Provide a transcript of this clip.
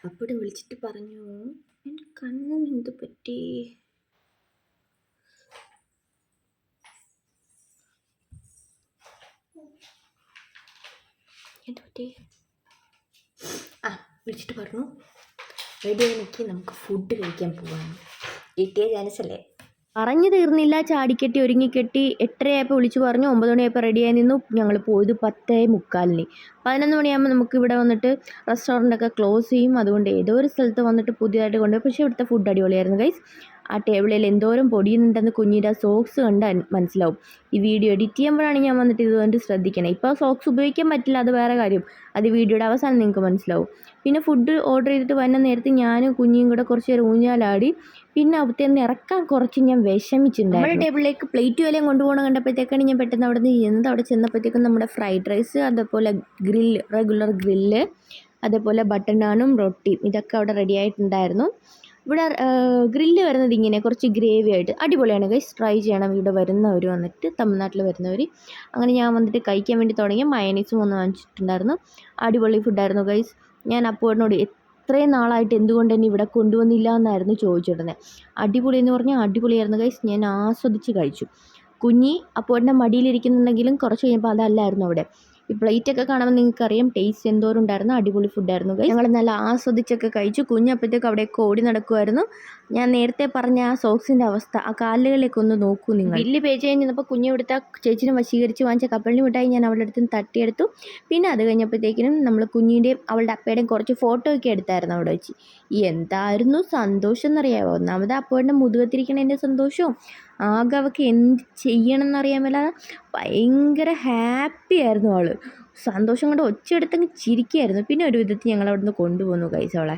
അപ്പോഴും വിളിച്ചിട്ട് പറഞ്ഞു എൻ്റെ കണ്ണിന് എന്ത് പറ്റി. എന്ത് പറ്റി? വിളിച്ചിട്ട് പറഞ്ഞു റെഡിയായി നിൽക്കി, നമുക്ക് ഫുഡ് കഴിക്കാൻ പോവാം. കിട്ടിയ ചാൻസ് അല്ലേ. പറഞ്ഞു തീർന്നില്ല, ചാടിക്കെട്ടി ഒരുങ്ങിക്കെട്ടി 8:30 വിളിച്ചു പറഞ്ഞു. 9 മണിയായപ്പോൾ റെഡിയായി നിന്നു. ഞങ്ങൾ പോയത് 10:45. 11 മണിയാകുമ്പോൾ നമുക്ക് ഇവിടെ വന്നിട്ട് റെസ്റ്റോറൻ്റൊക്കെ ക്ലോസ് ചെയ്യും. അതുകൊണ്ട് ഏതോ ഒരു സ്ഥലത്ത് വന്നിട്ട് പുതിയതായിട്ട് കൊണ്ടുപോയി. പക്ഷേ ഇവിടുത്തെ ഫുഡ് അടിപൊളിയായിരുന്നു ഗൈസ്. ആ ടേബിളിൽ എന്തോരം പൊടിയുന്നുണ്ടെന്ന് കുഞ്ഞിൻ്റെ സോക്സ് കണ്ട് മനസ്സിലാവും. ഈ വീഡിയോ എഡിറ്റ് ചെയ്യുമ്പോഴാണ് ഞാൻ വന്നിട്ട് ഇതുകൊണ്ട് ശ്രദ്ധിക്കണം. ഇപ്പോൾ സോക്സ് ഉപയോഗിക്കാൻ പറ്റില്ല, അത് വേറെ കാര്യം. അത് വീഡിയോയുടെ അവസാനം നിങ്ങൾക്ക് മനസ്സിലാവും. പിന്നെ ഫുഡ് ഓർഡർ ചെയ്തിട്ട് വന്ന നേരത്തെ ഞാനും കുഞ്ഞിയും കൂടെ കുറച്ച് നേരം ഊഞ്ഞാലാടി. പിന്നെ അവിടുത്തെ നിന്ന് ഇറക്കാൻ കുറച്ച് ഞാൻ വിഷമിച്ചിട്ടുണ്ടായിരുന്നു. നമ്മുടെ ടേബിളിലേക്ക് പ്ലേറ്റ് വല്ലതും കൊണ്ടുപോകണം കണ്ടപ്പോഴത്തേക്കാണ് ഞാൻ പെട്ടെന്ന് അവിടെ നിന്ന് അവിടെ ചെന്നപ്പോഴത്തേക്കും നമ്മുടെ ഫ്രൈഡ് റൈസ്, അതേപോലെ റെഗുലർ ഗ്രില്ല്, അതേപോലെ ബട്ടർ നാനും റൊട്ടിയും ഇതൊക്കെ അവിടെ റെഡി ആയിട്ടുണ്ടായിരുന്നു. ഇവിടെ ഗ്രില്ല് വരുന്നത് ഇങ്ങനെ കുറച്ച് ഗ്രേവി ആയിട്ട് അടിപൊളിയാണ് ഗൈസ്. ട്രൈ ചെയ്യണം ഇവിടെ വരുന്നവർ, വന്നിട്ട് തമിഴ്നാട്ടിൽ വരുന്നവർ. അങ്ങനെ ഞാൻ വന്നിട്ട് കഴിക്കാൻ വേണ്ടി തുടങ്ങി. മയനീസും ഒന്ന് വാങ്ങിച്ചിട്ടുണ്ടായിരുന്നു. അടിപൊളി ഫുഡായിരുന്നു ഗൈസ്. ഞാൻ അപ്പോഴിനോട് ഇത്രയും നാളായിട്ട് എന്തുകൊണ്ട് തന്നെ ഇവിടെ കൊണ്ടുവന്നില്ല എന്നായിരുന്നു ചോദിച്ചിരുന്നത്. അടിപൊളി എന്ന് പറഞ്ഞാൽ അടിപൊളിയായിരുന്നു ഗൈസ്. ഞാൻ ആസ്വദിച്ച് കഴിച്ചു. കുഞ്ഞി അപ്പോഴിൻ്റെ മടിയിലിരിക്കുന്നുണ്ടെങ്കിലും കുറച്ച് കഴിഞ്ഞപ്പോൾ അതല്ലായിരുന്നു അവിടെ. ഈ പ്ലേറ്റൊക്കെ കാണുമ്പോൾ നിങ്ങൾക്കറിയാം ടേസ്റ്റ് എന്തോരം ഉണ്ടായിരുന്നു. അടിപൊളി ഫുഡായിരുന്നു ഗൈസ്. ഞങ്ങൾ നല്ല ആസ്വദിച്ചൊക്കെ കഴിച്ചു. കുഞ്ഞപ്പോഴത്തേക്ക് അവിടെയൊക്കെ ഓടി നടക്കുമായിരുന്നു. ഞാൻ നേരത്തെ പറഞ്ഞ ആ സോക്സിൻ്റെ അവസ്ഥ, ആ കാലുകളിലേക്ക് ഒന്ന് നോക്കൂ നിങ്ങൾ. ബില്ല് പേ കഴിഞ്ഞപ്പോൾ കുഞ്ഞ് ഇവിടുത്തെ ചേച്ചിനെ വശീകരിച്ച് വാങ്ങിച്ച കപ്പലിന് മിഠായി ഞാൻ അവളുടെ അടുത്ത് തട്ടിയെടുത്തു. പിന്നെ അത് കഴിഞ്ഞപ്പോഴത്തേക്കിനും നമ്മൾ കുഞ്ഞിൻ്റെയും അവളുടെ അപ്പയുടെയും കുറച്ച് ഫോട്ടോ ഒക്കെ എടുത്തായിരുന്നു അവിടെ വെച്ച്. എന്തായിരുന്നു സന്തോഷം എന്നറിയാമോ? ഒന്നാമത് അപ്പോഴുടെ മുതുകത്തിരിക്കണതിൻ്റെ സന്തോഷവും ആകെ അവൾക്ക് എന്ത് ചെയ്യണം എന്നറിയാൻ മേലാതെ ഭയങ്കര ഹാപ്പി ആയിരുന്നു അവൾ. സന്തോഷം കൊണ്ട് ഒച്ചയെടുത്തങ്ങ് ചിരിക്കുകയായിരുന്നു. പിന്നെ ഒരു വിധത്തിൽ ഞങ്ങൾ അവിടെ നിന്ന് കൊണ്ടുപോകുന്നു ഗൈസ് അവളെ.